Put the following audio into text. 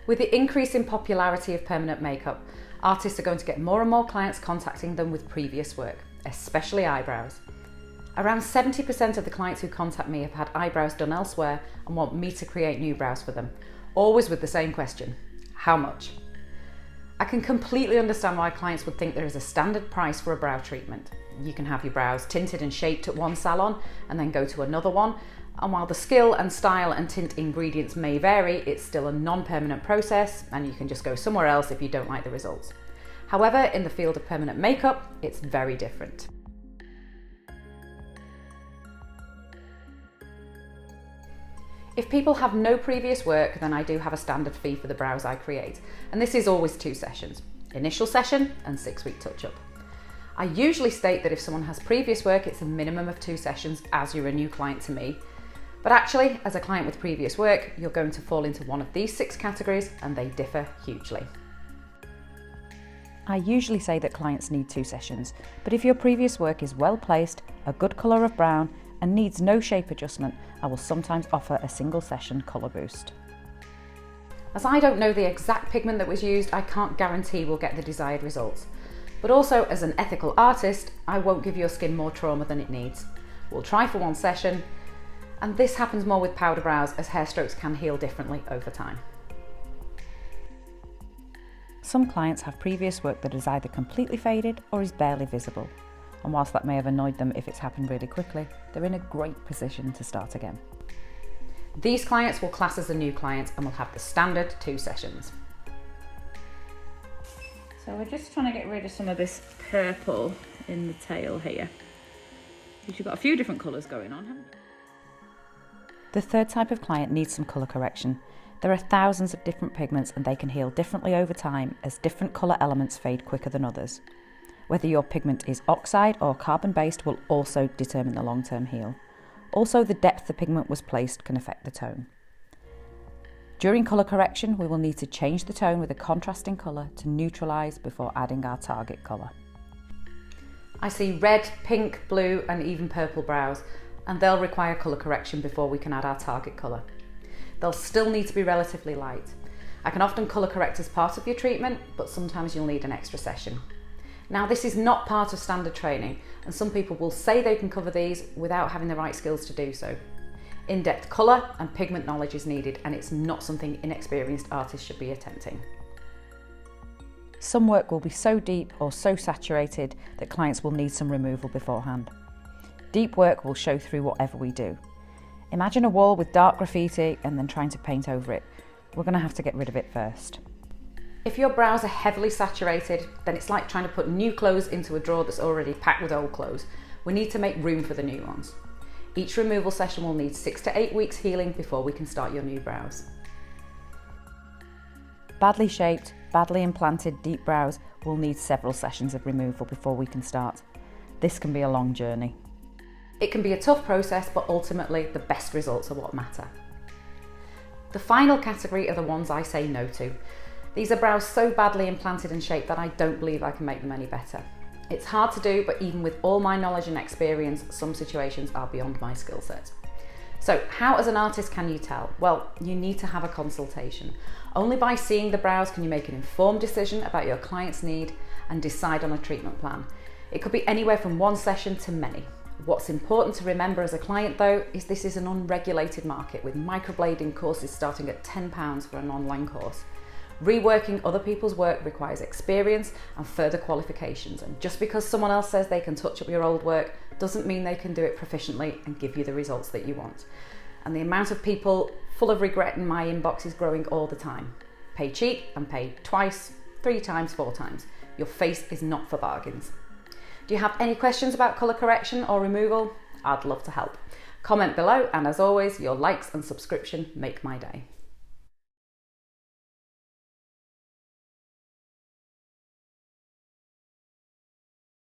With the increase in popularity of permanent makeup, artists are going to get more and more clients contacting them with previous work, especially eyebrows. Around 70% of the clients who contact me have had eyebrows done elsewhere and want me to create new brows for them, always with the same question: how much? I can completely understand why clients would think there is a standard price for a brow treatment. You can have your brows tinted and shaped at one salon and then go to another one, and while the skill and style and tint ingredients may vary, it's still a non-permanent process and you can just go somewhere else if you don't like the results. However, in the field of permanent makeup, it's very different. If people have no previous work, then I do have a standard fee for the brows I create, and this is always 2 sessions, initial session and 6-week touch-up. I usually state that if someone has previous work, it's a minimum of 2 sessions as you're a new client to me, but actually, as a client with previous work, you're going to fall into one of these 6 categories and they differ hugely. I usually say that clients need 2 sessions, but if your previous work is well placed, a good colour of brown, and needs no shape adjustment, I will sometimes offer a single session colour boost. As I don't know the exact pigment that was used, I can't guarantee we'll get the desired results. But also, as an ethical artist, I won't give your skin more trauma than it needs. We'll try for 1 session, and this happens more with powder brows as hair strokes can heal differently over time. Some clients have previous work that is either completely faded or is barely visible. And whilst that may have annoyed them if it's happened really quickly, they're in a great position to start again. These clients will class as a new client and will have the standard 2 sessions. So we're just trying to get rid of some of this purple in the tail here, because you've got a few different colours going on, haven't you? The third type of client needs some colour correction. There are thousands of different pigments and they can heal differently over time as different colour elements fade quicker than others. Whether your pigment is oxide or carbon-based will also determine the long-term heal. Also, the depth the pigment was placed can affect the tone. During colour correction, we will need to change the tone with a contrasting colour to neutralise before adding our target colour. I see red, pink, blue and even purple brows, and they'll require colour correction before we can add our target colour. They'll still need to be relatively light. I can often colour correct as part of your treatment, but sometimes you'll need an extra session. Now, this is not part of standard training, and some people will say they can cover these without having the right skills to do so. In-depth colour and pigment knowledge is needed, and it's not something inexperienced artists should be attempting. Some work will be so deep or so saturated that clients will need some removal beforehand. Deep work will show through whatever we do. Imagine a wall with dark graffiti and then trying to paint over it. We're going to have to get rid of it first. If your brows are heavily saturated, then it's like trying to put new clothes into a drawer that's already packed with old clothes. We need to make room for the new ones. Each removal session will need 6 to 8 weeks healing before we can start your new brows. Badly shaped, badly implanted deep brows will need several sessions of removal before we can start. This can be a long journey. It can be a tough process, but ultimately the best results are what matter. The final category are the ones I say no to. These are brows so badly implanted and shaped that I don't believe I can make them any better. It's hard to do, but even with all my knowledge and experience, some situations are beyond my skill set. So how as an artist can you tell? Well, you need to have a consultation. Only by seeing the brows can you make an informed decision about your client's need and decide on a treatment plan. It could be anywhere from 1 session to many. What's important to remember as a client though is this is an unregulated market with microblading courses starting at £10 for an online course. Reworking other people's work requires experience and further qualifications, and just because someone else says they can touch up your old work doesn't mean they can do it proficiently and give you the results that you want. And the amount of people full of regret in my inbox is growing all the time. Pay cheap and pay twice, 3 times, 4 times. Your face is not for bargains. Do you have any questions about colour correction or removal? I'd love to help. Comment below, and as always, your likes and subscription make my day.